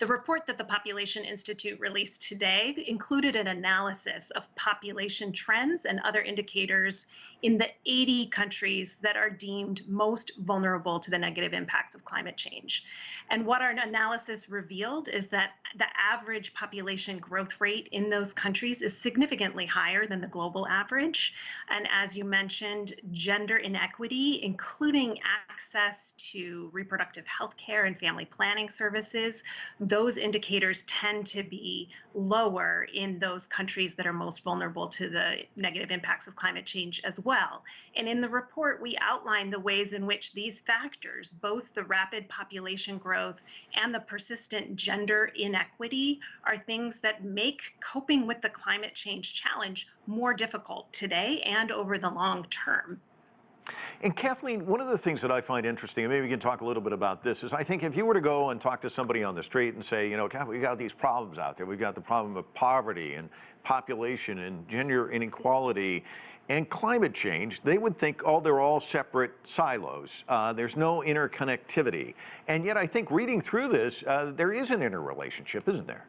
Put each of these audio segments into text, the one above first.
The report that the Population Institute released today included an analysis of population trends and other indicators in the 80 countries that are deemed most vulnerable to the negative impacts of climate change. And what our analysis revealed is that the average population growth rate in those countries is significantly higher than the global average. And as you mentioned, gender inequity, including access to reproductive health care and family planning services, those indicators tend to be lower in those countries that are most vulnerable to the negative impacts of climate change as well. And in the report, we outline the ways in which these factors, both the rapid population growth and the persistent gender inequity, are things that make coping with the climate change challenge more difficult today and over the long term. And Kathleen, one of the things that I find interesting, and maybe we can talk a little bit about this, is I think if you were to go and talk to somebody on the street and say, you know, we got these problems out there. We've got the problem of poverty and population and gender inequality and climate change, they would think, oh, they're all separate silos. There's no interconnectivity. And yet I think reading through this, there is an interrelationship, isn't there?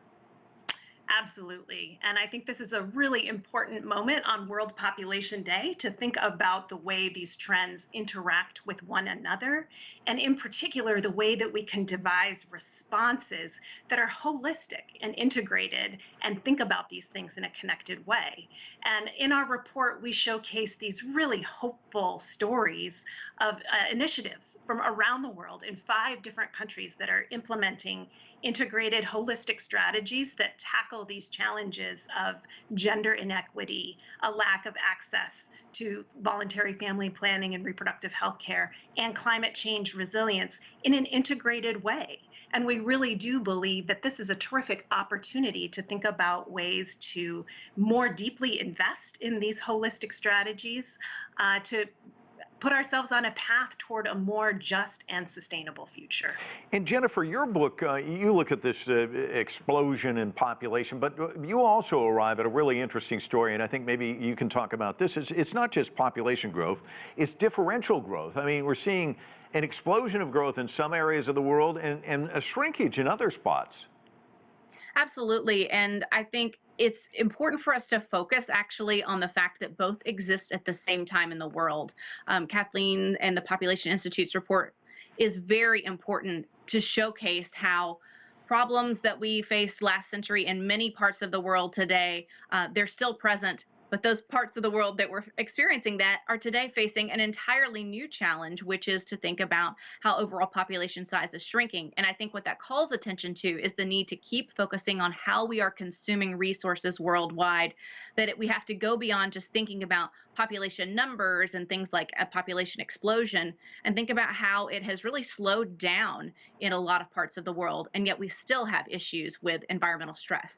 Absolutely. And I think this is a really important moment on World Population Day to think about the way these trends interact with one another, and in particular, the way that we can devise responses that are holistic and integrated and think about these things in a connected way. And in our report, we showcase these really hopeful stories of initiatives from around the world in 5 different countries that are implementing integrated holistic strategies that tackle these challenges of gender inequity, a lack of access to voluntary family planning and reproductive health care, and climate change resilience in an integrated way. And we really do believe that this is a terrific opportunity to think about ways to more deeply invest in these holistic strategies, to put ourselves on a path toward a more just and sustainable future. And Jennifer, your book, you look at this explosion in population, but you also arrive at a really interesting story, and I think maybe you can talk about this. It's not just population growth, it's differential growth. I mean, we're seeing an explosion of growth in some areas of the world and a shrinkage in other spots. Absolutely. And I think it's important for us to focus actually on the fact that both exist at the same time in the world. Kathleen and the Population Institute's report is very important to showcase how problems that we faced last century in many parts of the world today, they're still present. But those parts of the world that were experiencing that are today facing an entirely new challenge, which is to think about how overall population size is shrinking. And I think what that calls attention to is the need to keep focusing on how we are consuming resources worldwide, that we have to go beyond just thinking about population numbers and things like a population explosion and think about how it has really slowed down in a lot of parts of the world. And yet we still have issues with environmental stress.